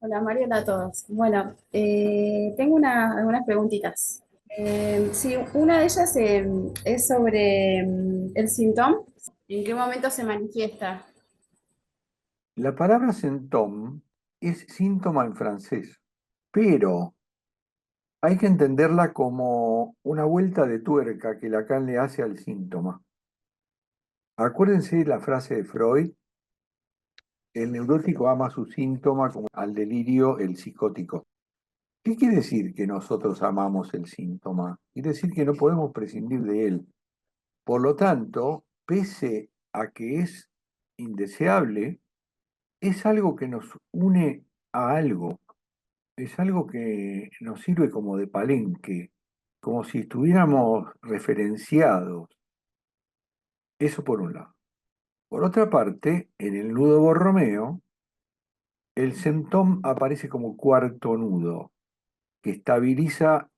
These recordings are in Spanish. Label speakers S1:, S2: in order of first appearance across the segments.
S1: Hola Mariela a todos. Bueno, tengo algunas preguntitas. Sí, una de ellas es sobre el síntoma. ¿En qué momento se manifiesta?
S2: La palabra symptôme es síntoma en francés, pero hay que entenderla como una vuelta de tuerca que Lacan le hace al síntoma. Acuérdense la frase de Freud: el neurótico ama su síntoma como al delirio el psicótico. ¿Qué quiere decir que nosotros amamos el síntoma? Quiere decir que no podemos prescindir de él. Por lo tanto, pese a que es indeseable, es algo que nos une a algo. Es algo que nos sirve como de palenque, como si estuviéramos referenciados. Eso por un lado. Por otra parte, en el nudo Borromeo, el centón aparece como cuarto nudo, que estabiliza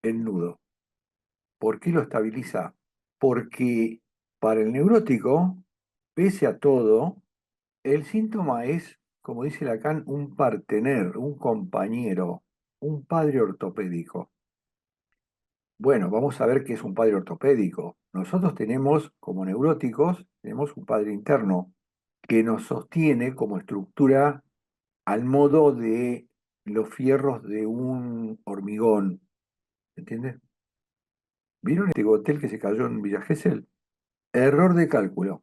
S2: el nudo. ¿Por qué lo estabiliza? Porque para el neurótico, pese a todo, el síntoma es, como dice Lacan, un partener, un compañero, un padre ortopédico. Bueno, vamos a ver qué es un padre ortopédico. Nosotros tenemos, como neuróticos, tenemos un padre interno que nos sostiene como estructura al modo de los fierros de un hormigón. ¿Entiendes? ¿Vieron este hotel que se cayó en Villa Gesell? Error de cálculo.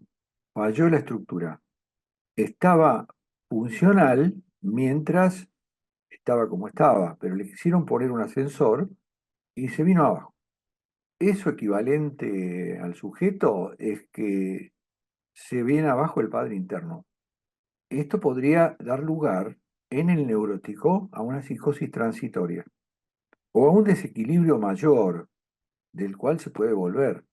S2: Falló la estructura. Estaba funcional mientras estaba como estaba, pero le quisieron poner un ascensor y se vino abajo. Eso equivalente al sujeto es que se viene abajo el padre interno. Esto podría dar lugar en el neurótico a una psicosis transitoria o a un desequilibrio mayor del cual se puede volver.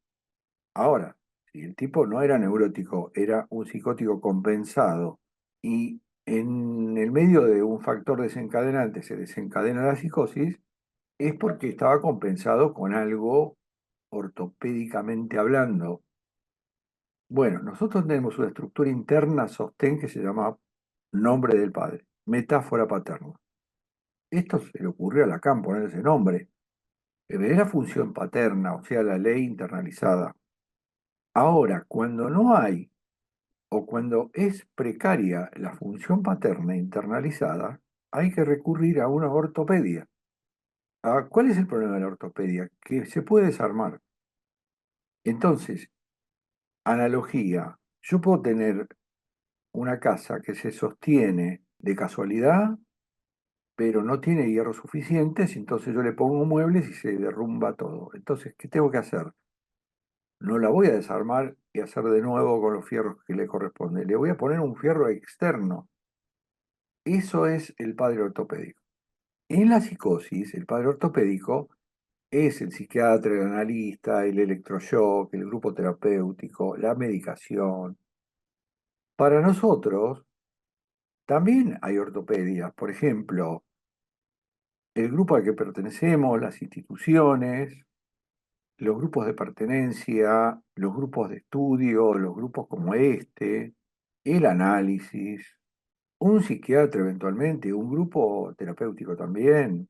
S2: Ahora, si el tipo no era neurótico, era un psicótico compensado y en el medio de un factor desencadenante se desencadena la psicosis, es porque estaba compensado con algo ortopédicamente hablando. Bueno, nosotros tenemos una estructura interna sostén que se llama nombre del padre, metáfora paterna. Esto se le ocurrió a Lacan poner ese nombre. Es la función paterna, o sea, la ley internalizada. Ahora, cuando no hay o cuando es precaria la función paterna internalizada, hay que recurrir a una ortopedia. ¿Cuál es el problema de la ortopedia? Que se puede desarmar. Entonces, analogía, yo puedo tener una casa que se sostiene de casualidad, pero no tiene hierros suficientes, entonces yo le pongo muebles y se derrumba todo. Entonces, ¿qué tengo que hacer? No la voy a desarmar y hacer de nuevo con los fierros que le corresponden. Le voy a poner un fierro externo. Eso es el padre ortopédico. En la psicosis, el padre ortopédico es el psiquiatra, el analista, el electroshock, el grupo terapéutico, la medicación. Para nosotros también hay ortopedias. Por ejemplo, el grupo al que pertenecemos, las instituciones, los grupos de pertenencia, los grupos de estudio, los grupos como este, el análisis, un psiquiatra eventualmente, un grupo terapéutico también,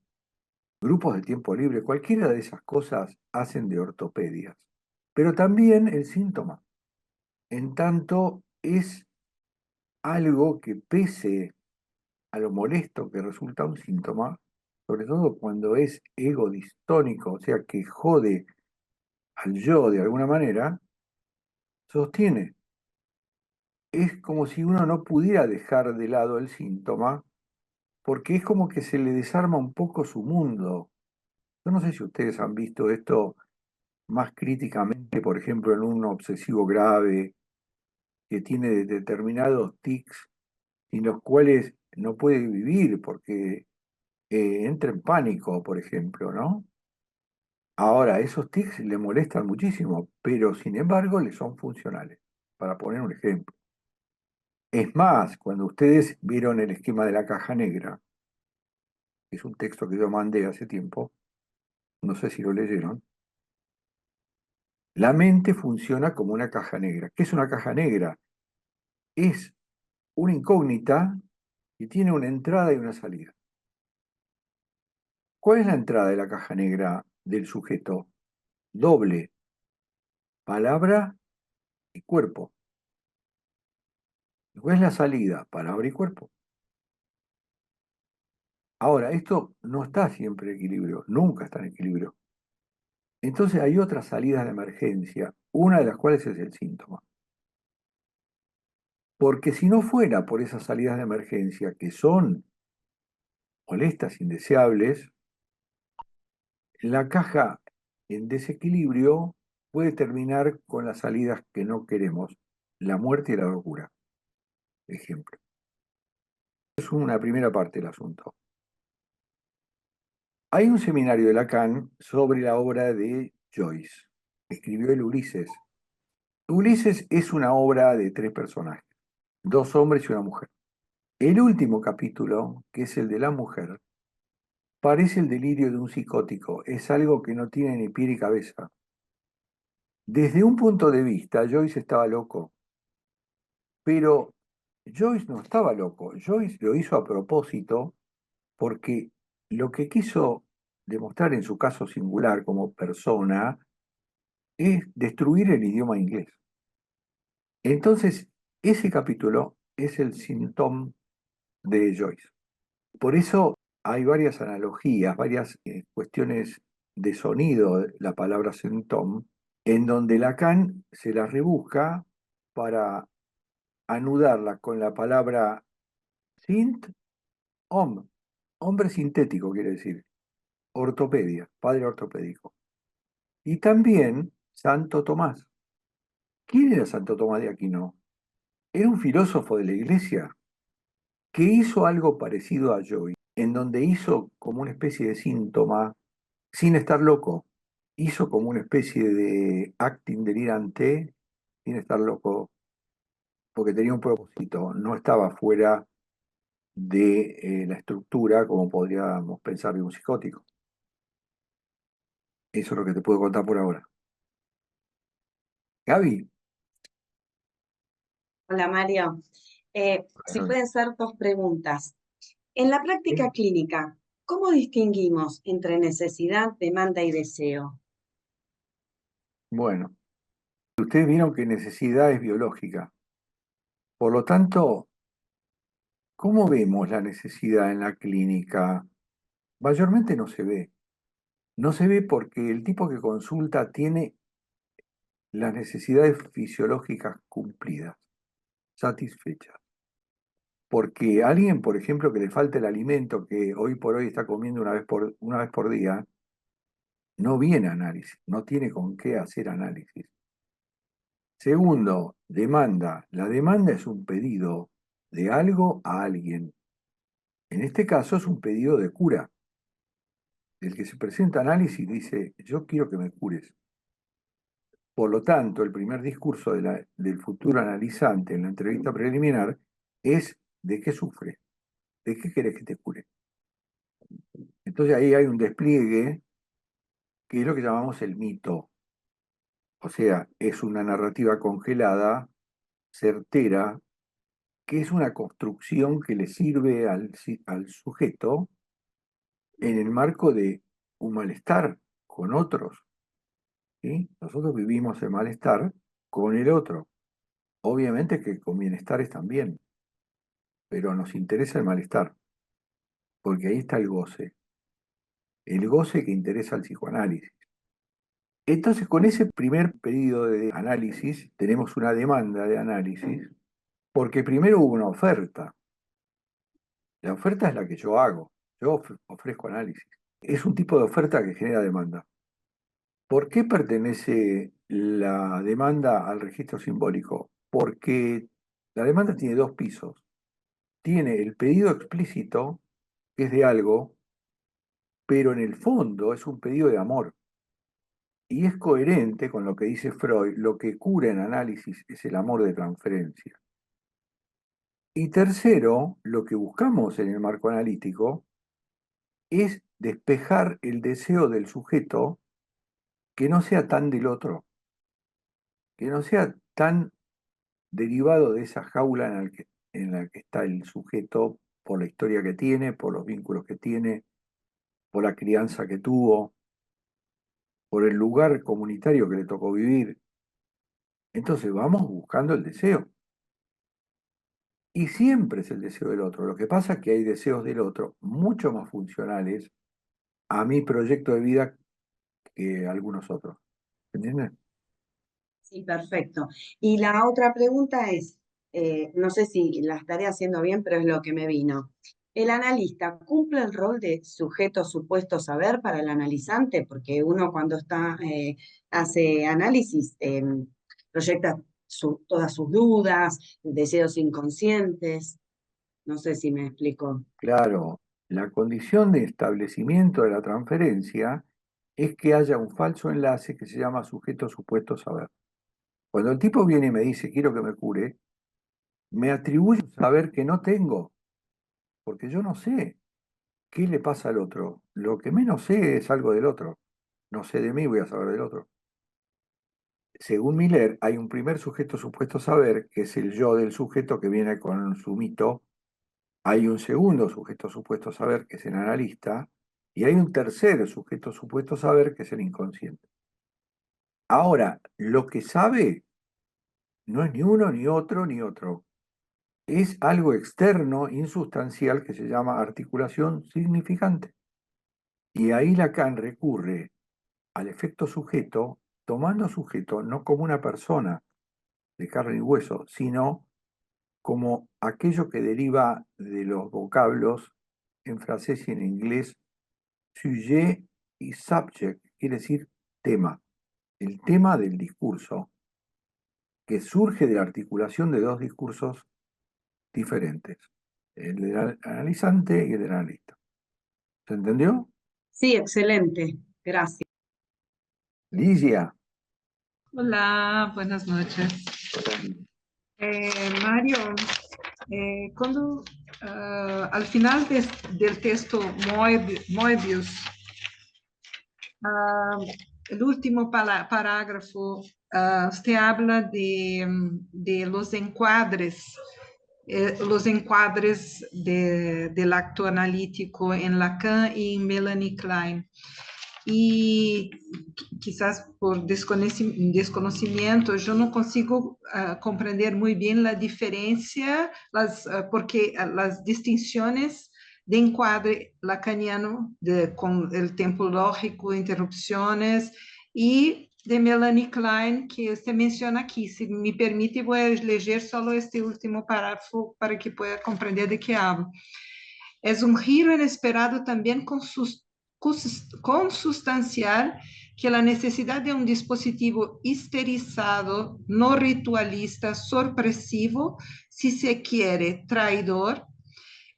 S2: grupos de tiempo libre, cualquiera de esas cosas hacen de ortopedias. Pero también el síntoma, en tanto es algo que pese a lo molesto que resulta un síntoma, sobre todo cuando es ego distónico, o sea que jode al yo de alguna manera, sostiene. Es como si uno no pudiera dejar de lado el síntoma, porque es como que se le desarma un poco su mundo. Yo no sé si ustedes han visto esto más críticamente, por ejemplo, en un obsesivo grave que tiene determinados tics sin los cuales no puede vivir porque entra en pánico, por ejemplo, ¿no? Ahora, esos tics le molestan muchísimo, pero sin embargo le son funcionales, para poner un ejemplo. Es más, cuando ustedes vieron el esquema de la caja negra, que es un texto que yo mandé hace tiempo, no sé si lo leyeron, la mente funciona como una caja negra. ¿Qué es una caja negra? Es una incógnita y tiene una entrada y una salida. ¿Cuál es la entrada de la caja negra del sujeto? Doble, palabra y cuerpo. ¿Cuál es la salida? Palabra y cuerpo. Ahora, esto no está siempre en equilibrio, nunca está en equilibrio. Entonces hay otras salidas de emergencia, una de las cuales es el síntoma. Porque si no fuera por esas salidas de emergencia que son molestas, indeseables, la caja en desequilibrio puede terminar con las salidas que no queremos, la muerte y la locura, ejemplo. Es una primera parte del asunto. Hay un seminario de Lacan sobre la obra de Joyce. Escribió el Ulises. Ulises es una obra de 3 personajes, 2 hombres y una mujer. El último capítulo, que es el de la mujer, parece el delirio de un psicótico, es algo que no tiene ni pie ni cabeza. Desde un punto de vista, Joyce estaba loco, pero Joyce no estaba loco, Joyce lo hizo a propósito porque lo que quiso demostrar en su caso singular como persona es destruir el idioma inglés. Entonces, ese capítulo es el síntoma de Joyce. Por eso hay varias analogías, varias cuestiones de sonido de la palabra symptom, en donde Lacan se las rebusca para anudarla con la palabra sint, hombre sintético quiere decir, ortopedia, padre ortopédico. Y también Santo Tomás. ¿Quién era Santo Tomás de Aquino? Era un filósofo de la iglesia que hizo algo parecido a Joy, en donde hizo como una especie de síntoma, sin estar loco, hizo como una especie de acting delirante, sin estar loco, porque tenía un propósito, no estaba fuera de la estructura como podríamos pensar de un psicótico. Eso es lo que te puedo contar por ahora. Gaby,
S3: Hola Mario. Si pueden ser 2 preguntas. En la práctica clínica, ¿cómo distinguimos entre necesidad, demanda y deseo?
S2: bueno, ustedes vieron que necesidad es biológica. Por lo tanto, ¿cómo vemos la necesidad en la clínica? Mayormente no se ve. No se ve porque el tipo que consulta tiene las necesidades fisiológicas cumplidas, satisfechas. Porque alguien, por ejemplo, que le falta el alimento que hoy por hoy está comiendo una vez por día, no viene a análisis, no tiene con qué hacer análisis. Segundo, demanda. La demanda es un pedido de algo a alguien. En este caso es un pedido de cura. El que se presenta a análisis dice, yo quiero que me cures. Por lo tanto, el primer discurso del futuro analizante en la entrevista preliminar es ¿de qué sufre? ¿De qué querés que te cure? Entonces ahí hay un despliegue que es lo que llamamos el mito. O sea, es una narrativa congelada, certera, que es una construcción que le sirve al sujeto en el marco de un malestar con otros. ¿Sí? Nosotros vivimos el malestar con el otro. Obviamente que con bienestares también, pero nos interesa el malestar, porque ahí está el goce que interesa al psicoanálisis. Entonces, con ese primer pedido de análisis, tenemos una demanda de análisis, porque primero hubo una oferta. La oferta es la que yo hago, yo ofrezco análisis. Es un tipo de oferta que genera demanda. ¿Por qué pertenece la demanda al registro simbólico? Porque la demanda tiene 2 pisos. Tiene el pedido explícito, que es de algo, pero en el fondo es un pedido de amor. Y es coherente con lo que dice Freud, lo que cura en análisis es el amor de transferencia. Y tercero, lo que buscamos en el marco analítico es despejar el deseo del sujeto que no sea tan del otro, que no sea tan derivado de esa jaula en la que está el sujeto por la historia que tiene, por los vínculos que tiene, por la crianza que tuvo, por el lugar comunitario que le tocó vivir. Entonces vamos buscando el deseo. Y siempre es el deseo del otro. Lo que pasa es que hay deseos del otro mucho más funcionales a mi proyecto de vida que algunos otros. ¿Entiendes?
S3: Sí, perfecto. Y la otra pregunta es, no sé si la estaré haciendo bien, pero es lo que me vino. ¿El analista cumple el rol de sujeto supuesto saber para el analizante? Porque uno cuando hace análisis, proyecta todas sus dudas, deseos inconscientes. No sé si me explico.
S2: Claro, la condición de establecimiento de la transferencia es que haya un falso enlace que se llama sujeto supuesto saber. Cuando el tipo viene y me dice, quiero que me cure, me atribuye un saber que no tengo, porque yo no sé qué le pasa al otro. Lo que menos sé es algo del otro. No sé de mí, voy a saber del otro. Según Miller, hay un primer sujeto supuesto saber, que es el yo del sujeto que viene con su mito. Hay un segundo sujeto supuesto saber, que es el analista. Y hay un tercer sujeto supuesto saber, que es el inconsciente. Ahora, lo que sabe no es ni uno, ni otro, ni otro. Es algo externo, insustancial, que se llama articulación significante. Y ahí Lacan recurre al efecto sujeto, tomando sujeto no como una persona de carne y hueso, sino como aquello que deriva de los vocablos en francés y en inglés, sujet y subject, quiere decir tema, el tema del discurso, que surge de la articulación de dos discursos diferentes, el del analizante y el del analista. ¿Se entendió?
S3: Sí, excelente. Gracias.
S2: Ligia.
S4: Olá, buenas noches. Mário, quando al final del texto Moebius, el último parágrafo, usted habla de los encuadres del acto analítico en Lacan y en Melanie Klein. E quizás por desconhecimento, eu não consigo compreender muito bem a diferença, porque as distinções de enquadre lacaniano com o tempo lógico, interrupções, e de Melanie Klein, que você menciona aqui. Se me permite, vou ler só este último parágrafo para que pueda compreender de que hablo. É giro inesperado também consustancial que a necessidade de um dispositivo histerizado, no ritualista, sorpresivo, si se quiere, traidor.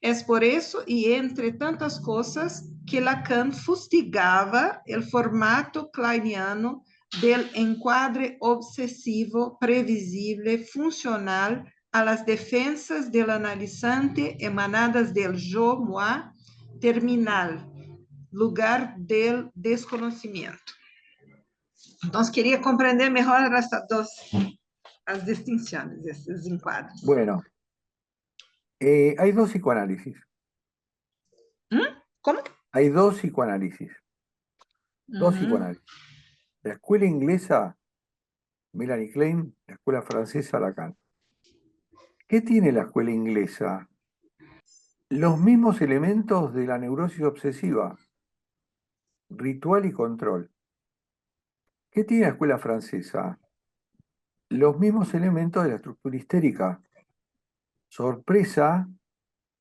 S4: É por isso, e entre tantas coisas, que Lacan fustigava o formato kleiniano del enquadre obsessivo, previsível, funcional a las defensas del analizante emanadas del yo, moi, terminal, lugar del desconocimiento. Entonces, quería comprender mejor estas dos, as distinções, esses enquadros.
S2: Bueno, hay dos psicoanálisis.
S3: ¿Cómo?
S2: Hay dos psicoanálisis. Dos psicoanálisis. La escuela inglesa, Melanie Klein, la escuela francesa, Lacan. ¿Qué tiene la escuela inglesa? Los mismos elementos de la neurosis obsesiva, ritual y control. ¿Qué tiene la escuela francesa? Los mismos elementos de la estructura histérica, sorpresa,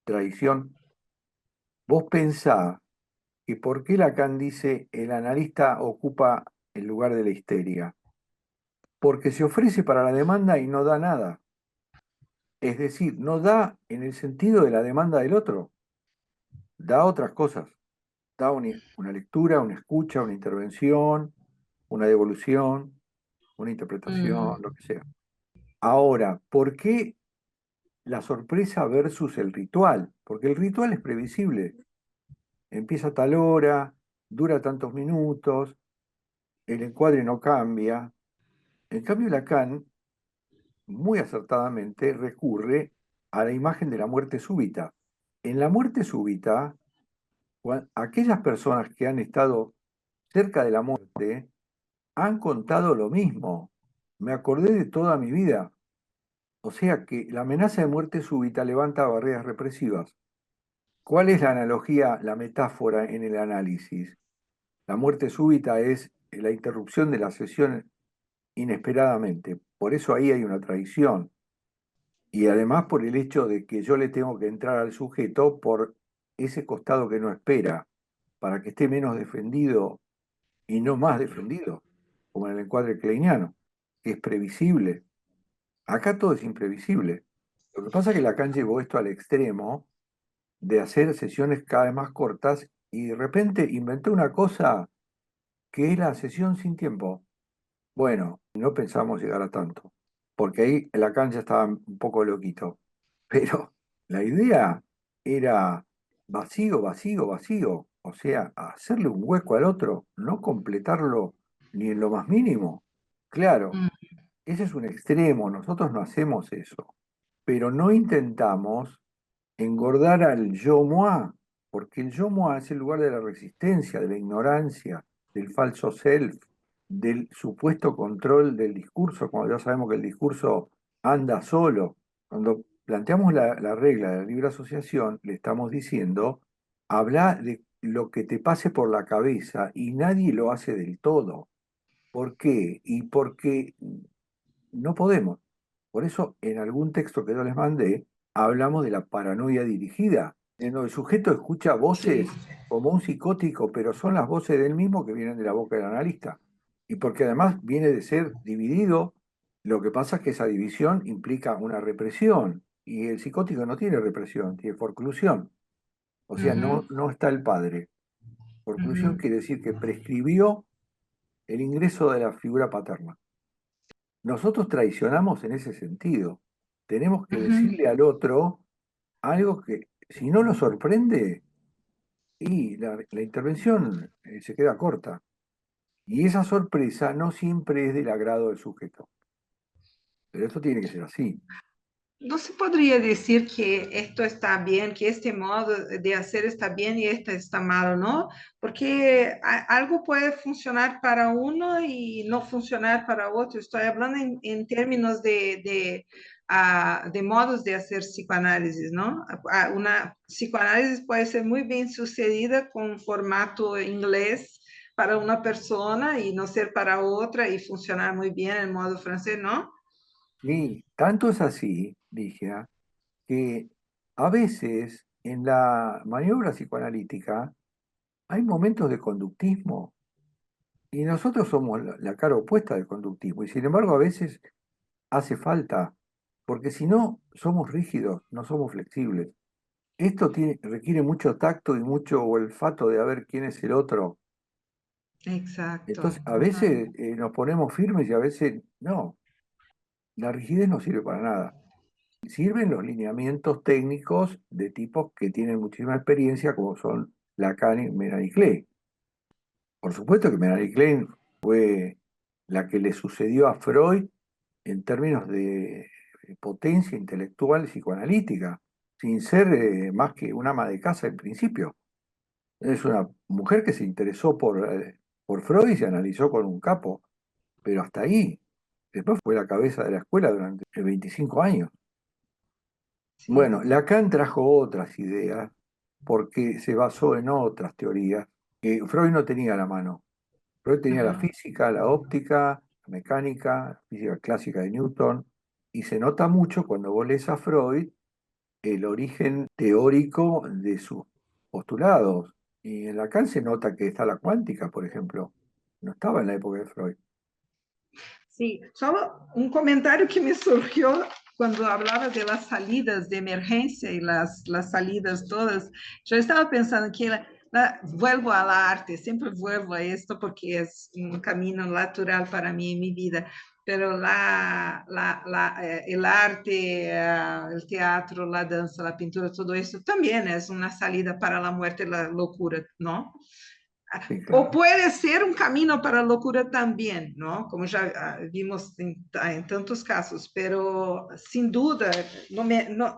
S2: traición. Vos pensá que por qué Lacan dice el analista ocupa el lugar de la histeria. Porque se ofrece para la demanda y no da nada. Es decir, no da en el sentido de la demanda del otro, da otras cosas. Da una lectura, una escucha, una intervención, una devolución, una interpretación, lo que sea. Ahora, ¿por qué la sorpresa versus el ritual? Porque el ritual es previsible. Empieza a tal hora, dura tantos minutos, el encuadre no cambia. En cambio, Lacan, muy acertadamente, recurre a la imagen de la muerte súbita. En la muerte súbita, aquellas personas que han estado cerca de la muerte han contado lo mismo. Me acordé de toda mi vida. O sea que la amenaza de muerte súbita levanta barreras represivas. ¿Cuál es la analogía, la metáfora en el análisis? La muerte súbita es la interrupción de la sesión inesperadamente. Por eso ahí hay una traición. Y además por el hecho de que yo le tengo que entrar al sujeto por ese costado que no espera, para que esté menos defendido y no más defendido, como en el encuadre kleiniano, que es previsible. Acá todo es imprevisible. Lo que pasa es que Lacan llevó esto al extremo de hacer sesiones cada vez más cortas y de repente inventó una cosa que es la sesión sin tiempo. Bueno, no pensamos llegar a tanto, porque ahí Lacan ya estaba un poco loquito, pero la idea era vacío, vacío, vacío, o sea, hacerle un hueco al otro, no completarlo ni en lo más mínimo. Claro,
S4: Mm,
S2: ese es un extremo, nosotros no hacemos eso, pero no intentamos engordar al yo-moi, porque el yo-moi es el lugar de la resistencia, de la ignorancia, del falso self, del supuesto control del discurso, cuando ya sabemos que el discurso anda solo. Cuando planteamos la regla de la libre asociación, le estamos diciendo, habla de lo que te pase por la cabeza y nadie lo hace del todo. ¿Por qué? Y porque no podemos. Por eso, en algún texto que yo les mandé, hablamos de la paranoia dirigida, en donde el sujeto escucha
S4: sí.
S2: voces como un psicótico, pero son las voces del mismo que vienen de la boca del analista. Y porque además viene de ser dividido, lo que pasa es que esa división implica una represión, y el psicótico no tiene represión, tiene forclusión. O sea,
S4: Ujú,
S2: no está el padre. Forclusión
S4: ujú,
S2: quiere decir que prescribió el ingreso de la figura paterna. Nosotros traicionamos en ese sentido. Tenemos que
S4: ujú.
S2: decirle al otro algo que, si no lo sorprende, y la intervención se queda corta. Y esa sorpresa no siempre es del agrado del sujeto. Pero esto tiene que ser así.
S4: No se podría decir que esto está bien, que este modo de hacer está bien y este está malo, ¿no? Porque algo puede funcionar para uno y no funcionar para otro. Estoy hablando en términos de modos de hacer psicoanálisis, ¿no? Una psicoanálisis puede ser muy bien sucedida con un formato inglés para una persona y no ser para otra y funcionar muy bien en modo francés, ¿no?
S2: Y tanto es así, Ligia, que a veces en la maniobra psicoanalítica hay momentos de conductismo. Y nosotros somos la cara opuesta del conductismo. Y sin embargo, a veces hace falta, porque si no, somos rígidos, no somos flexibles. Requiere mucho tacto y mucho olfato de a ver quién es el otro.
S4: Exacto.
S2: Entonces, a veces nos ponemos firmes y a veces no. La rigidez no sirve para nada. Sirven los lineamientos técnicos de tipos que tienen muchísima experiencia, como son Lacan y Melanie Klein. Por supuesto que Melanie Klein fue la que le sucedió a Freud en términos de potencia intelectual psicoanalítica, sin ser más que una ama de casa en principio. Es una mujer que se interesó por Freud y se analizó con un capo, pero hasta ahí. Después fue la cabeza de la escuela durante 25 años.
S4: Sí.
S2: Bueno, Lacan trajo otras ideas porque se basó en otras teorías que Freud no tenía a la mano. Freud tenía la
S4: Ajá.
S2: física, la óptica, la mecánica, la física clásica de Newton, y se nota mucho cuando vos lees a Freud el origen teórico de sus postulados. Y en Lacan se nota que está la cuántica, por ejemplo. No estaba en la época de Freud.
S4: Sí, solo un comentario que me surgió cuando hablaba de las salidas de emergencia y las salidas todas. Yo estaba pensando que vuelvo al arte, siempre vuelvo a esto porque es un camino natural para mí en mi vida, pero el arte, el teatro, la danza, la pintura, todo eso también es una salida para la muerte, la locura, ¿no?
S2: Sí,
S4: O
S2: claro.
S4: puede ser un camino para la locura también, ¿no? Como ya vimos en tantos casos, pero sin duda, no,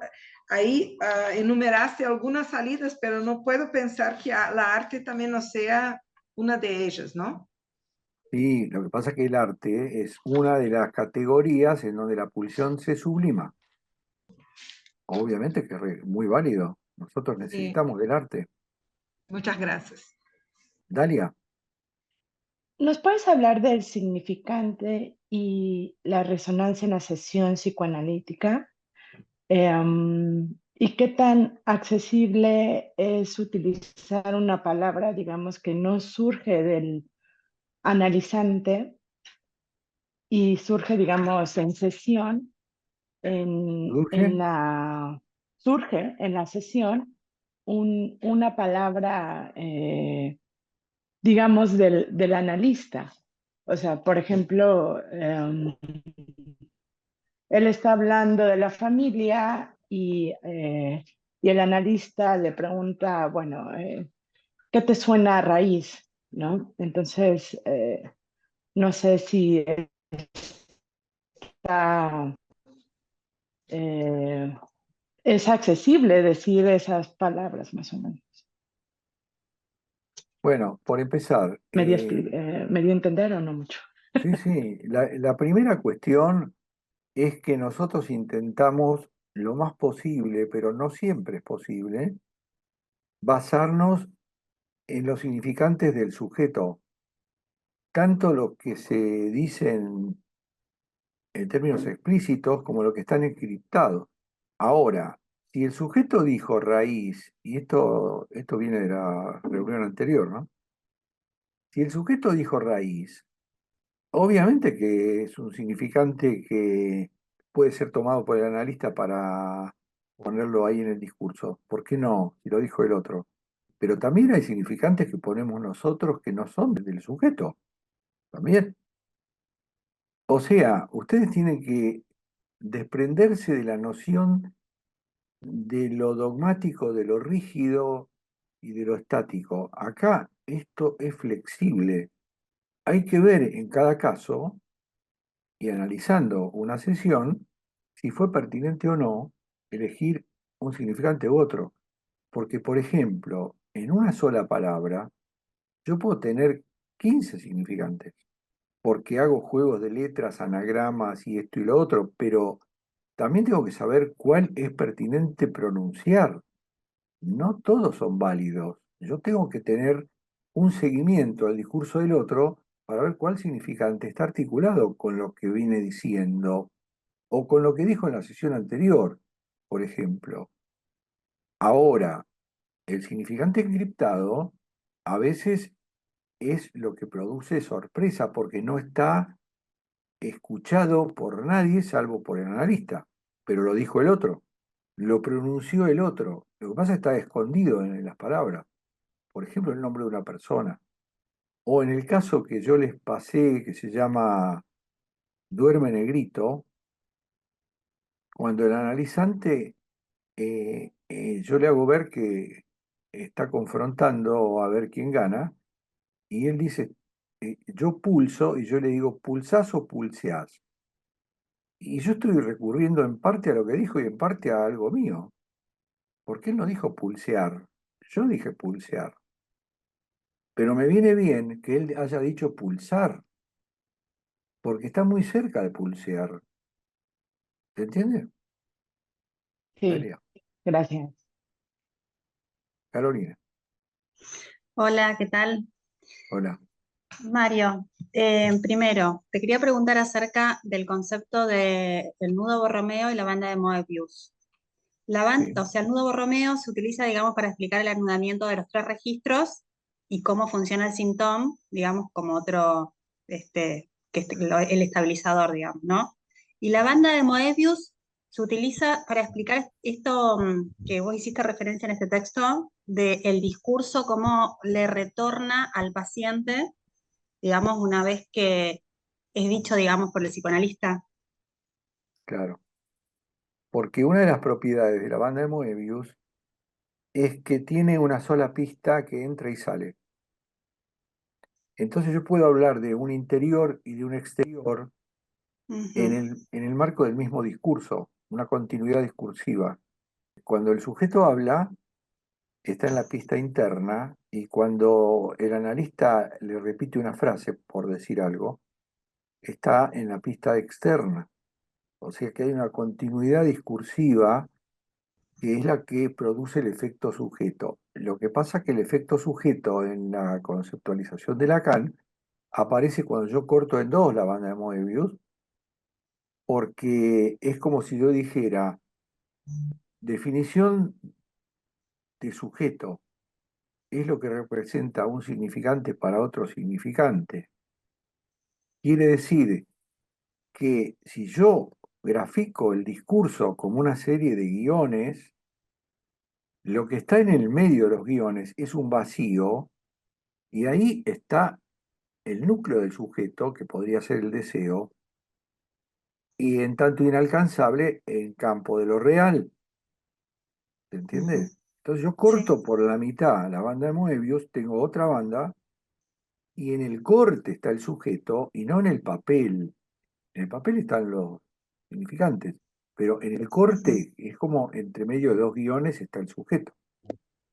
S4: ahí enumeraste algunas salidas, pero no puedo pensar que la arte también no sea una de ellas, ¿no?
S2: Sí, lo que pasa es que el arte es una de las categorías en donde la pulsión se sublima. Obviamente que es muy válido. Nosotros
S4: Sí,
S2: necesitamos del arte.
S4: muchas gracias.
S2: Dalia,
S5: ¿Nos puedes hablar del significante y la resonancia en la sesión psicoanalítica? ¿Y qué tan accesible es utilizar una palabra, digamos, que no surge del analizante y surge, digamos, en sesión,
S2: ¿surge?
S5: surge en la sesión una palabra, digamos, del analista? O sea, por ejemplo, él está hablando de la familia y el analista le pregunta, bueno, ¿qué te suena a raíz? ¿No? Entonces, no sé si está, eh, es accesible decir esas palabras, más o menos.
S2: Bueno, por empezar,
S5: ¿Me dio a entender o no mucho?
S2: sí, sí, la primera cuestión es que nosotros intentamos lo más posible, pero no siempre es posible, basarnos en los significantes del sujeto, tanto lo que se dicen en términos explícitos como lo que están encriptados. Ahora, si el sujeto dijo raíz, y esto viene de la reunión anterior, ¿no? Si el sujeto dijo raíz, obviamente que es un significante que puede ser tomado por el analista para ponerlo ahí en el discurso. ¿Por qué no? Si lo dijo el otro. Pero también hay significantes que ponemos nosotros que no son del sujeto. También. O sea, ustedes tienen que desprenderse de la noción de lo dogmático, de lo rígido y de lo estático. Acá esto es flexible. Hay que ver en cada caso y analizando una sesión si fue pertinente o no elegir un significante u otro. Porque, por ejemplo, en una sola palabra yo puedo tener 15 significantes, porque hago juegos de letras, anagramas y esto y lo otro, pero también tengo que saber cuál es pertinente pronunciar. No todos son válidos. Yo tengo que tener un seguimiento al discurso del otro para ver cuál significante está articulado con lo que viene diciendo o con lo que dijo en la sesión anterior, por ejemplo. Ahora, el significante encriptado a veces es lo que produce sorpresa porque no está escuchado por nadie salvo por el analista, pero lo dijo el otro, lo pronunció el otro. Lo que pasa está escondido en las palabras. Por ejemplo, el nombre de una persona. O en el caso que yo les pasé, que se llama Duerme Negrito, cuando el analizante yo le hago ver que está confrontando a ver quién gana, y él dice, yo pulso, y yo le digo, ¿pulsás o pulseás? Y yo estoy recurriendo en parte a lo que dijo y en parte a algo mío, porque él no dijo pulsear, yo dije pulsear, pero me viene bien que él haya dicho pulsar, porque está muy cerca de pulsear, ¿se entiende?
S5: Sí,
S2: Dalia,
S5: gracias.
S2: Carolina,
S6: Hola, ¿qué tal?
S2: hola.
S6: Mario, primero, te quería preguntar acerca del concepto del nudo Borromeo y la banda de Moebius.
S2: Sí,
S6: O sea, el nudo Borromeo se utiliza, digamos, para explicar el anudamiento de los tres registros y cómo funciona el síntoma, digamos, como otro, el estabilizador, digamos, ¿no? Y la banda de Moebius se utiliza para explicar esto que vos hiciste referencia en este texto, del discurso, cómo le retorna al paciente, digamos, una vez que es dicho, digamos, por el psicoanalista.
S2: claro. Porque una de las propiedades de la banda de Moebius es que tiene una sola pista que entra y sale. Entonces yo puedo hablar de un interior y de un exterior
S6: Ujú.
S2: en el marco del mismo discurso, una continuidad discursiva. Cuando el sujeto habla, está en la pista interna y cuando el analista le repite una frase, por decir algo, está en la pista externa. O sea que hay una continuidad discursiva que es la que produce el efecto sujeto. Lo que pasa es que el efecto sujeto en la conceptualización de Lacan aparece cuando yo corto en dos la banda de Moebius, porque es como si yo dijera definición de sujeto es lo que representa un significante para otro significante. Quiere decir que si yo grafico el discurso como una serie de guiones, lo que está en el medio de los guiones es un vacío y ahí está el núcleo del sujeto, que podría ser el deseo, y en tanto inalcanzable en campo de lo real. ¿Se entiende?
S6: Ujú.
S2: Entonces yo
S6: Sí.
S2: corto por la mitad la banda de Moebius, tengo otra banda, y en el corte está el sujeto y no en el papel. En el papel están los significantes, pero en el
S6: Ujú,
S2: corte es como entre medio de dos guiones está el sujeto.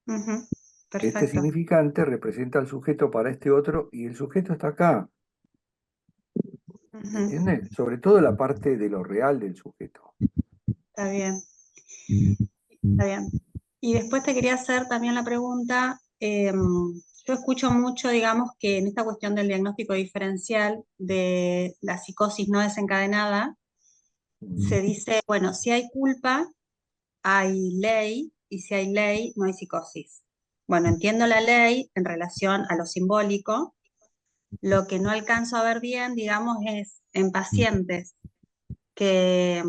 S6: ujú.
S2: Este
S6: Perfecto.
S2: significante representa al sujeto para este otro y el sujeto está acá,
S6: Ujú.
S2: ¿entiendes? Sobre todo la parte de lo real del sujeto.
S6: Está bien, está bien. Y después te quería hacer también la pregunta, yo escucho mucho, digamos, que en esta cuestión del diagnóstico diferencial de la psicosis no desencadenada, se dice, bueno, si hay culpa, hay ley, y si hay ley, no hay psicosis. Bueno, entiendo la ley en relación a lo simbólico, lo que no alcanzo a ver bien, digamos, es en pacientes que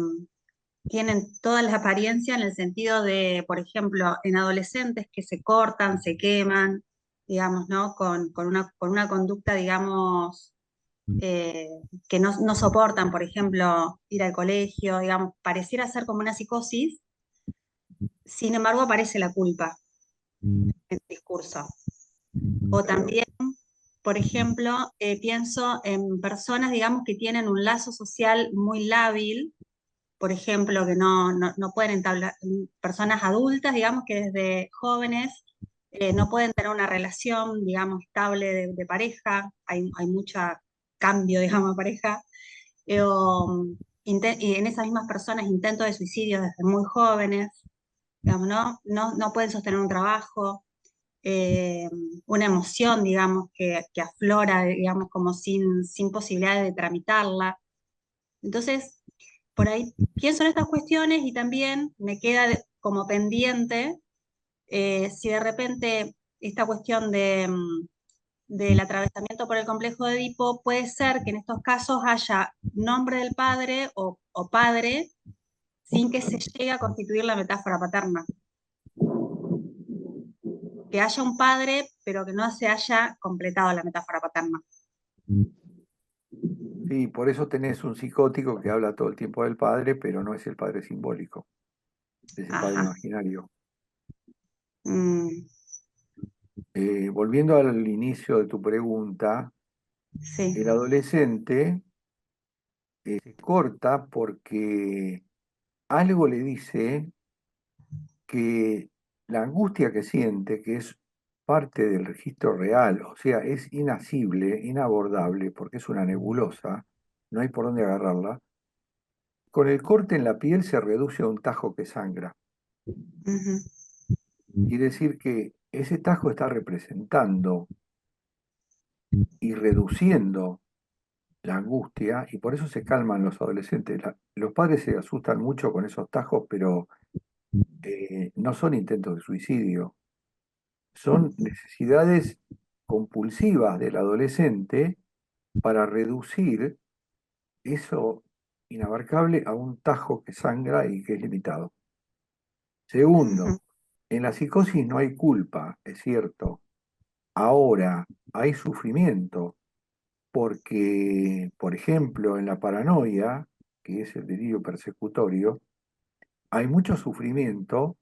S6: tienen toda la apariencia en el sentido de, por ejemplo, en adolescentes que se cortan, se queman, digamos, ¿no? Con una conducta, digamos, eh, que no soportan, por ejemplo, ir al colegio, digamos, pareciera ser como una psicosis, sin embargo aparece la culpa en el discurso. O
S2: Claro.
S6: también, por ejemplo, pienso en personas, digamos, que tienen un lazo social muy lábil, por ejemplo, que no pueden entablar, personas adultas, digamos, que desde jóvenes no pueden tener una relación, digamos, estable de pareja, hay mucho cambio, digamos, de pareja, y en esas mismas personas intentos de suicidio desde muy jóvenes, digamos, no pueden sostener un trabajo, eh, una emoción, digamos, que aflora, digamos, como sin posibilidades de tramitarla. Entonces, por ahí pienso en estas cuestiones y también me queda como pendiente si de repente esta cuestión del atravesamiento por el complejo de Edipo puede ser que en estos casos haya nombre del padre o padre sin que se llegue a constituir la metáfora paterna. Que haya un padre, pero que no se haya completado la metáfora paterna.
S2: Sí, por eso tenés un psicótico que habla todo el tiempo del padre, pero no es el padre simbólico, es el padre
S6: Ajá.
S2: imaginario.
S6: Mm,
S2: Volviendo al inicio de tu pregunta,
S6: sí.
S2: el adolescente se corta porque algo le dice que la angustia que siente, que es parte del registro real, o sea, es inasible, inabordable, porque es una nebulosa, no hay por dónde agarrarla, con el corte en la piel se reduce a un tajo que sangra.
S6: Ujú,
S2: Quiere decir que ese tajo está representando y reduciendo la angustia y por eso se calman los adolescentes. Los padres se asustan mucho con esos tajos, pero no son intentos de suicidio, son necesidades compulsivas del adolescente para reducir eso inabarcable a un tajo que sangra y que es limitado. Segundo,
S6: ujú,
S2: en la psicosis no hay culpa, es cierto. Ahora hay sufrimiento porque, por ejemplo, en la paranoia, que es el delirio persecutorio, hay mucho sufrimiento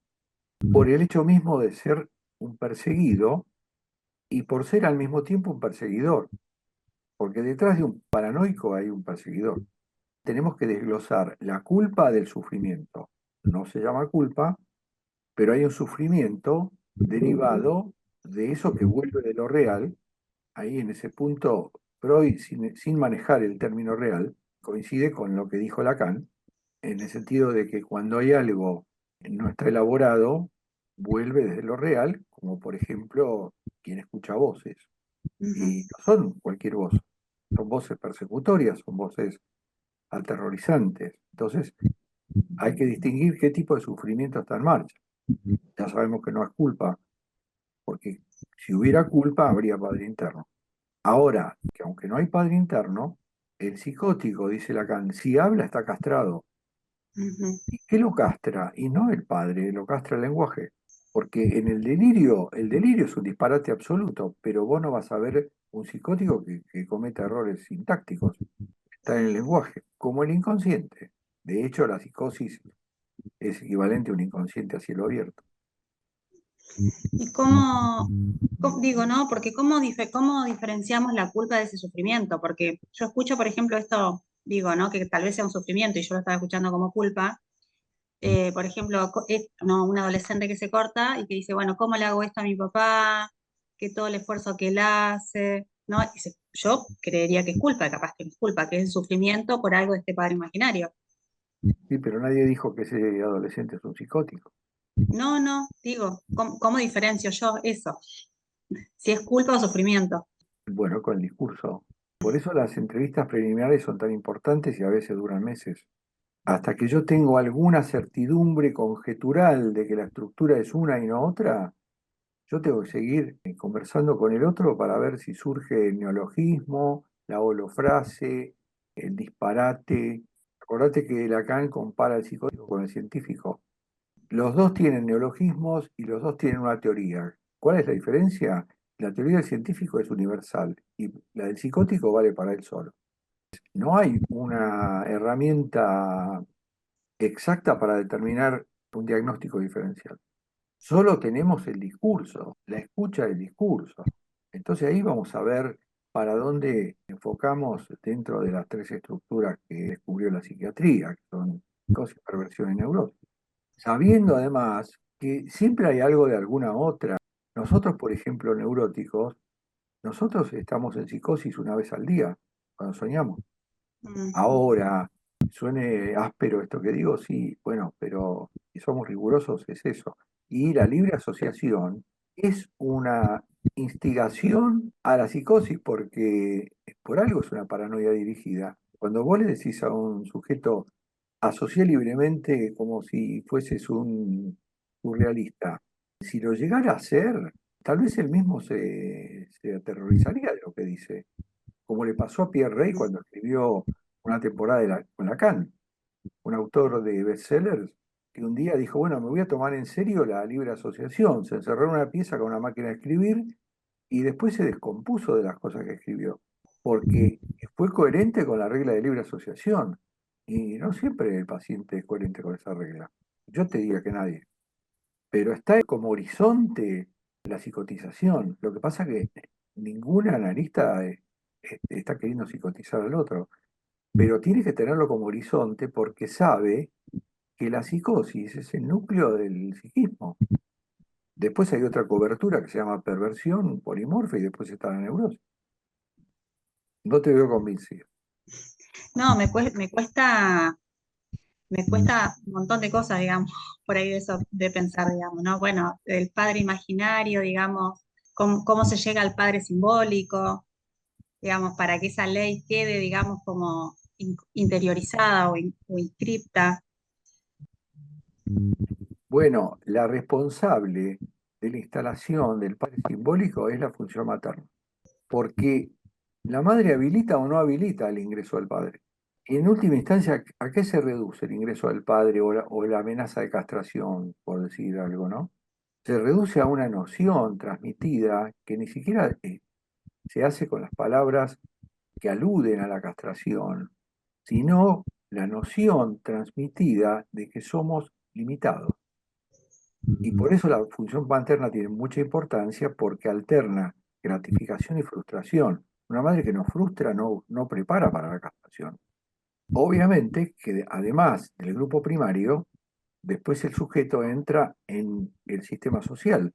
S2: por el hecho mismo de ser un perseguido y por ser al mismo tiempo un perseguidor, porque detrás de un paranoico hay un perseguidor. Tenemos que desglosar la culpa del sufrimiento. No se llama culpa, pero hay un sufrimiento derivado de eso que vuelve de lo real. Ahí en ese punto, Freud, sin manejar el término real, coincide con lo que dijo Lacan, en el sentido de que cuando hay algo que no está elaborado, vuelve desde lo real, como por ejemplo quien escucha voces.
S6: Ujú.
S2: Y no son cualquier voz, son voces persecutorias, son voces aterrorizantes. Entonces, hay que distinguir qué tipo de sufrimiento está en marcha. Ya sabemos que no es culpa, porque si hubiera culpa habría padre interno. Ahora, que aunque no hay padre interno, el psicótico, dice Lacan, si habla está castrado.
S6: Ujú.
S2: ¿Y qué lo castra? Y no el padre, lo castra el lenguaje. Porque en el delirio es un disparate absoluto, pero vos no vas a ver un psicótico que cometa errores sintácticos. Está en el lenguaje, como el inconsciente. De hecho, la psicosis es equivalente a un inconsciente a cielo abierto.
S6: ¿Y digo, no? Porque cómo diferenciamos la culpa de ese sufrimiento? Porque yo escucho, por ejemplo, esto, digo, ¿no? Que tal vez sea un sufrimiento y yo lo estaba escuchando como culpa. Por ejemplo, no, un adolescente que se corta y que dice, bueno, ¿cómo le hago esto a mi papá? Que todo el esfuerzo que él hace, ¿no? Yo creería que es culpa, capaz que no es culpa, que es sufrimiento por algo de este padre imaginario.
S2: Sí, pero nadie dijo que ese adolescente es un psicótico.
S6: No, no, digo, ¿cómo diferencio yo eso? Si es culpa o sufrimiento.
S2: Bueno, con el discurso. Por eso las entrevistas preliminares son tan importantes y a veces duran meses. Hasta que yo tengo alguna certidumbre conjetural de que la estructura es una y no otra, yo tengo que seguir conversando con el otro para ver si surge el neologismo, la holofrase, el disparate. Acordate que Lacan compara el psicótico con el científico. Los dos tienen neologismos y los dos tienen una teoría. ¿Cuál es la diferencia? La teoría del científico es universal y la del psicótico vale para él solo. No hay una herramienta exacta para determinar un diagnóstico diferencial. Solo tenemos el discurso, la escucha del discurso. Entonces ahí vamos a ver para dónde enfocamos dentro de las tres estructuras que descubrió la psiquiatría, que son psicosis, perversión y neurosis. Sabiendo además que siempre hay algo de alguna otra. Nosotros, por ejemplo, neuróticos, nosotros estamos en psicosis una vez al día, cuando soñamos.
S6: Mm.
S2: Ahora, suene áspero esto que digo, sí, bueno, pero si somos rigurosos es eso. Y la libre asociación es una instigación a la psicosis porque por algo es una paranoia dirigida. Cuando vos le decís a un sujeto, asocia libremente como si fueses un surrealista, si lo llegara a hacer, tal vez él mismo se aterrorizaría de lo que dice, como le pasó a Pierre Rey cuando escribió una temporada con Lacan, un autor de bestsellers, que un día dijo, bueno, me voy a tomar en serio la libre asociación. Se encerró en una pieza con una máquina de escribir y después se descompuso de las cosas que escribió, porque fue coherente con la regla de libre asociación. Y no siempre el paciente es coherente con esa regla. Yo te diría que nadie. Pero está como horizonte la psicotización. Lo que pasa es que ningún analista está queriendo psicotizar al otro, pero tiene que tenerlo como horizonte porque sabe que la psicosis es el núcleo del psiquismo. Después hay otra cobertura que se llama perversión polimorfa y después está la neurosis. No te veo convencido.
S6: No, me cuesta un montón de cosas, digamos, por ahí de eso de pensar, digamos, ¿no? Bueno, el padre imaginario, digamos, cómo se llega al padre simbólico, digamos, para que esa ley quede, digamos, como interiorizada o inscripta.
S2: Bueno, la responsable de la instalación del padre simbólico es la función materna, porque la madre habilita o no habilita el ingreso del padre. Y en última instancia, ¿a qué se reduce el ingreso del padre o la amenaza de castración, por decir algo, ¿no? Se reduce a una noción transmitida que ni siquiera se hace con las palabras que aluden a la castración, sino la noción transmitida de que somos limitados. Y por eso la función materna tiene mucha importancia porque alterna gratificación y frustración. Una madre que no frustra no prepara para la castración. Obviamente que además del grupo primario, Después el sujeto entra en el sistema social,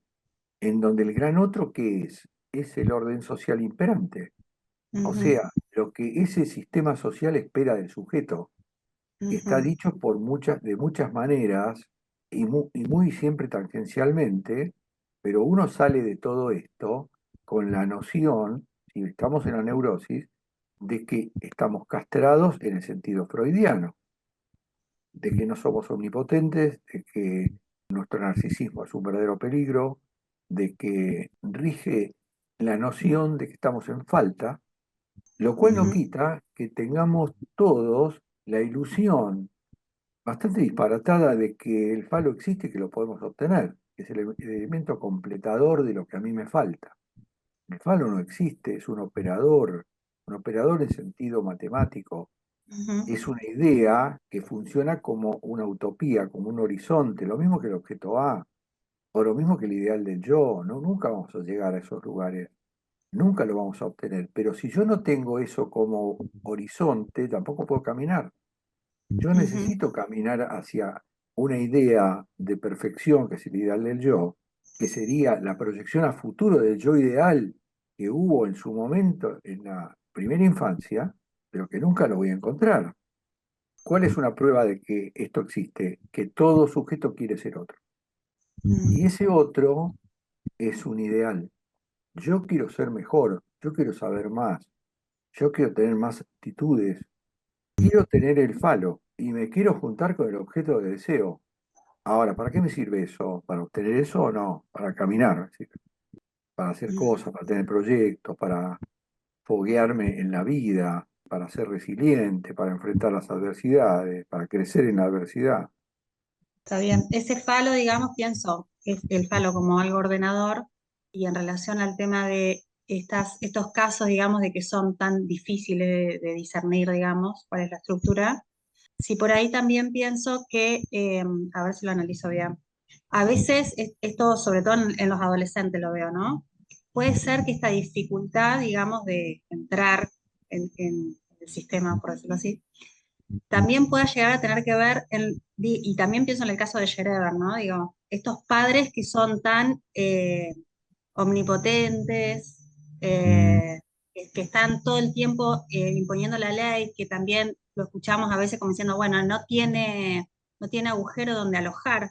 S2: en donde el gran otro, ¿qué es? Es el orden social imperante. O
S6: Ujú,
S2: sea, lo que ese sistema social espera del sujeto, que está
S6: ujú,
S2: dicho de muchas maneras y muy siempre tangencialmente, pero uno sale de todo esto con la noción, si estamos en la neurosis, de que estamos castrados en el sentido freudiano, de que no somos omnipotentes, de que nuestro narcisismo es un verdadero peligro, de que rige la noción de que estamos en falta, lo cual no
S6: ujú,
S2: quita que tengamos todos la ilusión bastante disparatada de que el falo existe y que lo podemos obtener, que es el elemento completador de lo que a mí me falta. El falo no existe, es un operador en sentido matemático,
S6: ujú,
S2: es una idea que funciona como una utopía, como un horizonte, lo mismo que el objeto A, o lo mismo que el ideal del yo, ¿no? Nunca vamos a llegar a esos lugares, nunca lo vamos a obtener, pero si yo no tengo eso como horizonte, tampoco puedo caminar. Yo
S6: ujú.
S2: necesito caminar hacia una idea de perfección, que es el ideal del yo, que sería la proyección a futuro del yo ideal que hubo en su momento en la primera infancia, pero que nunca lo voy a encontrar. ¿Cuál es una prueba de que esto existe? Que todo sujeto quiere ser otro. Y
S6: Mm,
S2: ese otro es un ideal. Yo quiero ser mejor, yo quiero saber más, yo quiero tener más actitudes, quiero tener el falo y me quiero juntar con el objeto de deseo. Ahora, ¿para qué me sirve eso? ¿Para obtener eso o no? Para caminar, es decir, para hacer
S6: mm.
S2: cosas, para tener proyectos, para foguearme en la vida, para ser resiliente, para enfrentar las adversidades, para crecer en la adversidad.
S6: Está bien. Ese falo, digamos, pienso, es el falo como algo ordenador y en relación al tema de estos casos, digamos, de que son tan difíciles de discernir, digamos, cuál es la estructura. Sí, por ahí también pienso que, a ver si lo analizo bien, a veces esto, sobre todo en los adolescentes lo veo, ¿no? Puede ser que esta dificultad, digamos, de entrar en el sistema, por decirlo así, también pueda llegar a tener que ver, y también pienso en el caso de Scherer, ¿no? Digo, estos padres que son tan omnipotentes, que están todo el tiempo imponiendo la ley, que también lo escuchamos a veces como diciendo, bueno, no tiene agujero donde alojar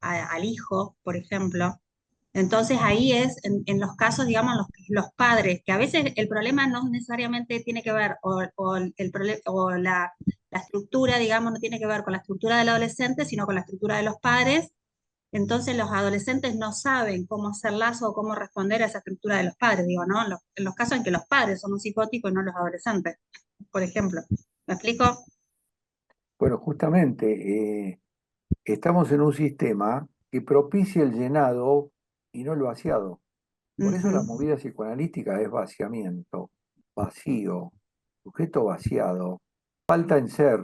S6: al hijo, por ejemplo. Entonces ahí es en los casos, digamos, los padres, que a veces el problema no necesariamente tiene que ver, o la estructura, digamos, no tiene que ver con la estructura del adolescente, sino con la estructura de los padres. Entonces los adolescentes no saben cómo hacer lazo o cómo responder a esa estructura de los padres, digo, ¿no? En los casos en que los padres son un psicótico y no los adolescentes, por ejemplo. ¿Me explico?
S2: Bueno, justamente estamos en un sistema que propicia el llenado y no el vaciado. Por eso la
S6: Ujú,
S2: movida psicoanalítica es vaciamiento, vacío, sujeto vaciado, falta en ser.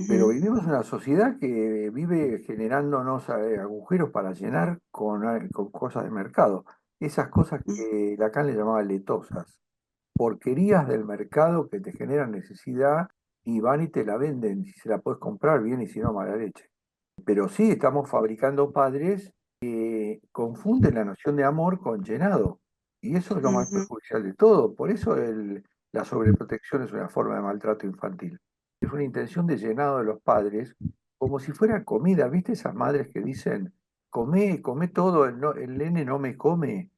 S2: Pero
S6: ujú,
S2: vivimos en una sociedad que vive generándonos agujeros para llenar con cosas de mercado. Esas cosas que Lacan le llamaba letosas, porquerías del mercado que te generan necesidad y van y te la venden. Si se la puedes comprar bien y si no, mala leche. Pero sí estamos fabricando padres que confunden la noción de amor con llenado. Y eso es lo más
S6: ujú,
S2: perjudicial de todo. Por eso la sobreprotección es una forma de maltrato infantil. Es una intención de llenado de los padres, como si fuera comida. ¿Viste esas madres que dicen, come, come todo, el nene no me come?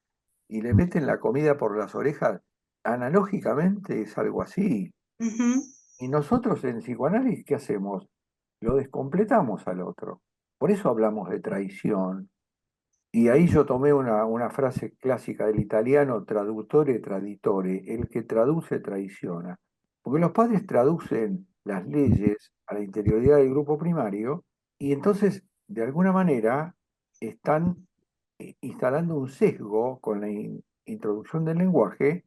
S2: Y le meten la comida por las orejas. Analógicamente es algo así.
S6: ujú,
S2: Y nosotros en psicoanálisis, ¿qué hacemos? Lo descompletamos al otro. Por eso hablamos de traición. Y ahí yo tomé una frase clásica del italiano, traduttore traditore, el que traduce traiciona. Porque los padres traducen las leyes a la interioridad del grupo primario y entonces, de alguna manera, están instalando un sesgo con la introducción del lenguaje,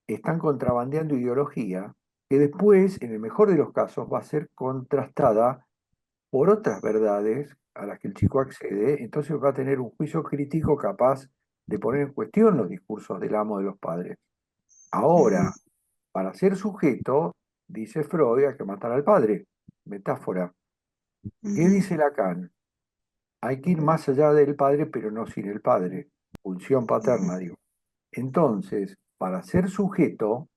S2: están contrabandeando ideología que después, en el mejor de los casos, va a ser contrastada por otras verdades a las que el chico accede, entonces va a tener un juicio crítico capaz de poner en cuestión los discursos del amo de los padres.
S6: ujú.
S2: Ahora, para ser sujeto, dice Freud, hay que matar al padre. Metáfora. ¿Qué dice Lacan? Hay que ir más allá del padre, pero no sin el padre. Función paterna, digo. Entonces, para ser sujeto,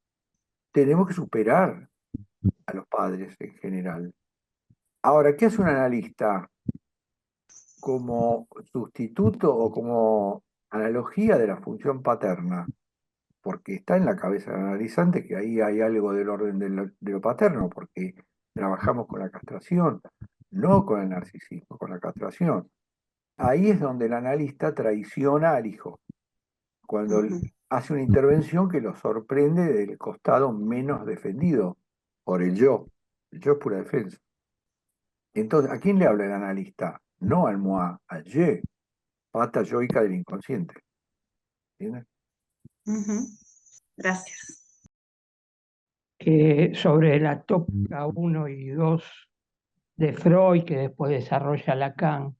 S2: tenemos que superar a los padres en general. Ahora, ¿qué hace un analista como sustituto o como analogía de la función paterna? Porque está en la cabeza del analizante que ahí hay algo del orden de lo paterno, porque trabajamos con la castración, no con el narcisismo, con la castración. Ahí es donde el analista traiciona al hijo, cuando hace una intervención que lo sorprende del costado menos defendido por el yo. El yo es pura defensa. Entonces, ¿a quién le habla el analista? No al moi, al ye, pata yoica del inconsciente. ¿Entiendes?
S6: Gracias.
S7: Sobre la tópica 1 y 2 de Freud, que después desarrolla Lacan,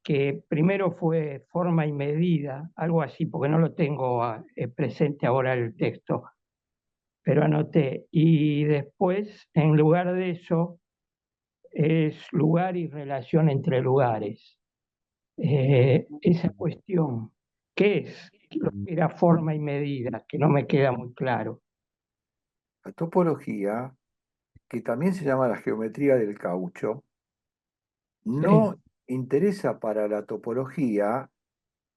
S7: que primero fue forma y medida, algo así, porque no lo tengo presente ahora el texto, pero anoté. Y después, en lugar de eso, es lugar y relación entre lugares. Esa cuestión, ¿qué es lo que era forma y medida? Que no me queda muy claro.
S2: La topología, que también se llama la geometría del caucho, no interesa para la topología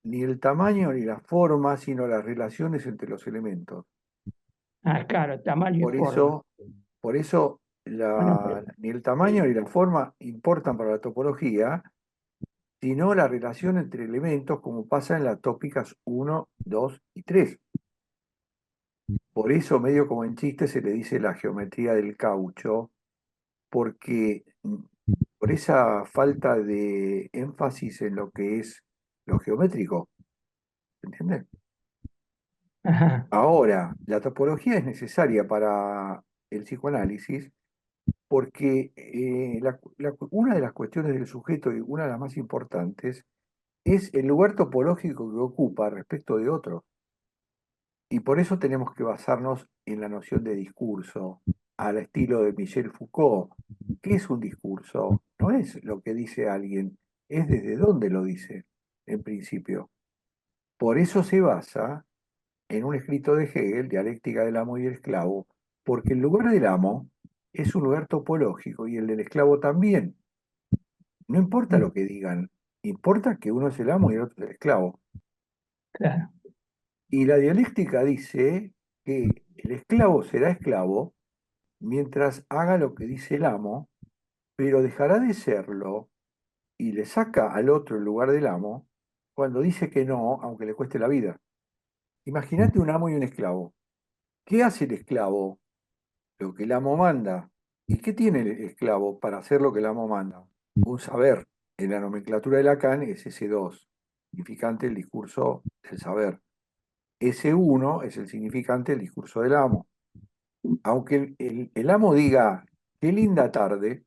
S2: ni el tamaño ni la forma, sino las relaciones entre los elementos.
S7: Claro, tamaño y
S2: Por
S7: forma.
S2: eso, por eso
S7: Bueno,
S2: ni el tamaño ni la forma importan para la topología, sino la relación entre elementos, como pasa en las tópicas 1, 2 y 3. Por eso, medio como en chiste, se le dice la geometría del caucho, porque por esa falta de énfasis en lo que es lo geométrico, ¿entiendes?
S7: ajá.
S2: Ahora, la topología es necesaria para el psicoanálisis porque una de las cuestiones del sujeto y una de las más importantes es el lugar topológico que ocupa respecto de otro. Y por eso tenemos que basarnos en la noción de discurso, al estilo de Michel Foucault. ¿Qué es un discurso? No es lo que dice alguien, es desde dónde lo dice, en principio. Por eso se basa en un escrito de Hegel, Dialéctica del amo y el esclavo, porque el lugar del amo es un lugar topológico y el del esclavo también. No importa lo que digan, importa que uno es el amo y el otro es el esclavo.
S7: Claro.
S2: Y la dialéctica dice que el esclavo será esclavo mientras haga lo que dice el amo, pero dejará de serlo y le saca al otro el lugar del amo cuando dice que no, aunque le cueste la vida. Imagínate un amo y un esclavo. ¿Qué hace el esclavo? Lo que el amo manda. ¿Y qué tiene el esclavo para hacer lo que el amo manda? Un saber. En la nomenclatura de Lacan es S2, significante el discurso del saber. S1 es el significante del discurso del amo. Aunque el amo diga, qué linda tarde,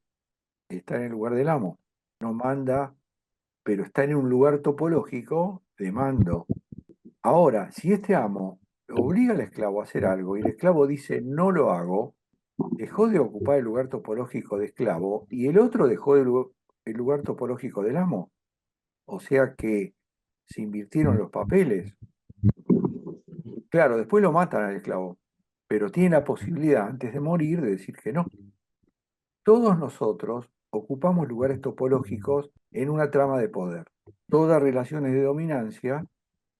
S2: está en el lugar del amo. No manda, pero está en un lugar topológico de mando. Ahora, si este amo obliga al esclavo a hacer algo y el esclavo dice no lo hago, dejó de ocupar el lugar topológico de esclavo y el otro dejó el lugar topológico del amo. O sea que se invirtieron los papeles. Claro, después lo matan al esclavo, pero tiene la posibilidad antes de morir de decir que no. Todos nosotros ocupamos lugares topológicos en una trama de poder. Todas relaciones de dominancia,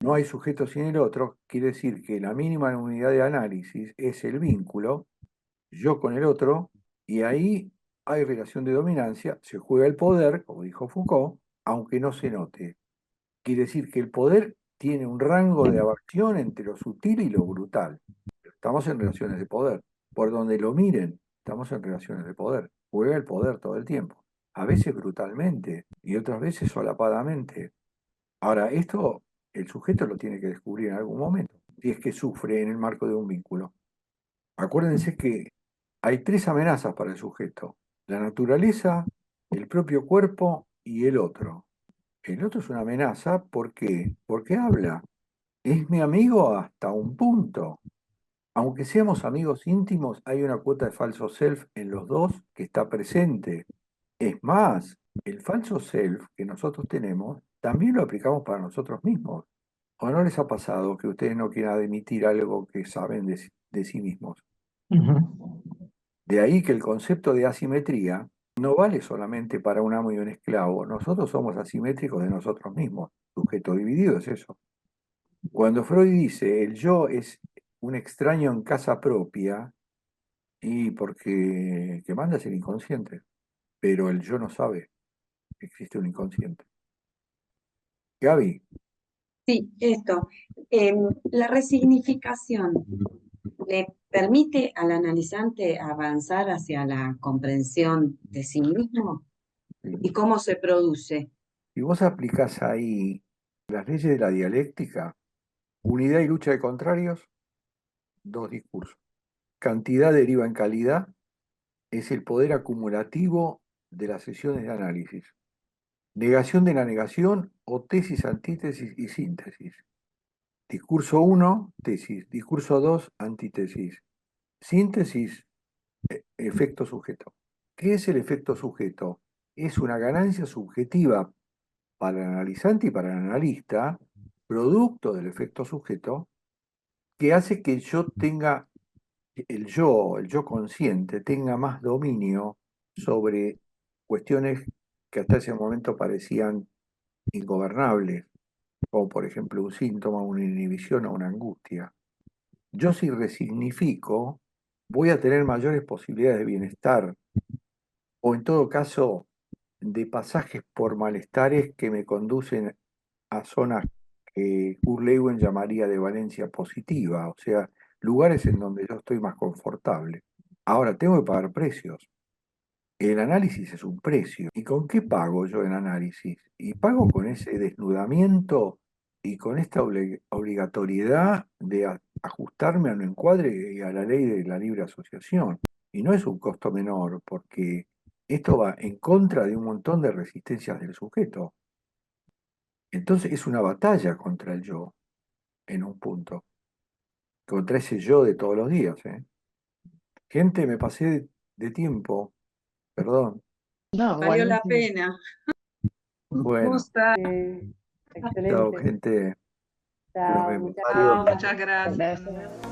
S2: no hay sujeto sin el otro, quiere decir que la mínima unidad de análisis es el vínculo, yo con el otro, y ahí hay relación de dominancia, se juega el poder, como dijo Foucault, aunque no se note. Quiere decir que el poder tiene un rango de aversión entre lo sutil y lo brutal. Estamos en relaciones de poder. Por donde lo miren, estamos en relaciones de poder. Juega el poder todo el tiempo. A veces brutalmente y otras veces solapadamente. Ahora, esto el sujeto lo tiene que descubrir en algún momento, si es que sufre en el marco de un vínculo. Acuérdense que hay tres amenazas para el sujeto: la naturaleza, el propio cuerpo y el otro. El otro es una amenaza, ¿por qué? Porque habla. Es mi amigo hasta un punto. Aunque seamos amigos íntimos, hay una cuota de falso self en los dos que está presente. Es más, el falso self que nosotros tenemos, también lo aplicamos para nosotros mismos. ¿O no les ha pasado que ustedes no quieran admitir algo que saben de sí mismos?
S7: Ujú.
S2: De ahí que el concepto de asimetría no vale solamente para un amo y un esclavo. Nosotros somos asimétricos de nosotros mismos. Sujeto dividido es eso. Cuando Freud dice el yo es un extraño en casa propia, y porque que manda es el inconsciente, pero el yo no sabe que existe un inconsciente. Gaby,
S3: Sí, esto. La resignificación le permite al analizante avanzar hacia la comprensión de sí mismo y cómo se produce.
S2: si vos aplicás ahí las leyes de la dialéctica, unidad y lucha de contrarios, dos discursos. Cantidad deriva en calidad, es el poder acumulativo de las sesiones de análisis. Negación de la negación o tesis, antítesis y síntesis. Discurso 1, tesis. Discurso 2, antítesis. Síntesis, efecto sujeto. ¿Qué es el efecto sujeto? Es una ganancia subjetiva para el analizante y para el analista, producto del efecto sujeto, que hace que yo tenga, el yo consciente, tenga más dominio sobre cuestiones que hasta ese momento parecían ingobernables, como por ejemplo un síntoma, una inhibición o una angustia. Yo si resignifico, voy a tener mayores posibilidades de bienestar, o en todo caso, de pasajes por malestares que me conducen a zonas que Kurt Lewin llamaría de valencia positiva, o sea, lugares en donde yo estoy más confortable. Ahora, tengo que pagar precios. El análisis es un precio. ¿Y con qué pago yo en análisis? Y pago con ese desnudamiento y con esta obligatoriedad de ajustarme a un encuadre y a la ley de la libre asociación. Y no es un costo menor, porque esto va en contra de un montón de resistencias del sujeto. Entonces es una batalla contra el yo, en un punto. Contra ese yo de todos los días, ¿eh? Gente, me pasé de tiempo, perdón.
S5: No,
S3: Valió la
S5: igualmente.
S3: pena.
S2: Bueno,
S4: Gusta.
S2: chao,
S8: Excelente.
S2: gente. Los
S8: Chao,
S2: vemos.
S8: muchas
S4: Chao,
S8: gracias.
S4: muchas gracias.
S5: Gracias.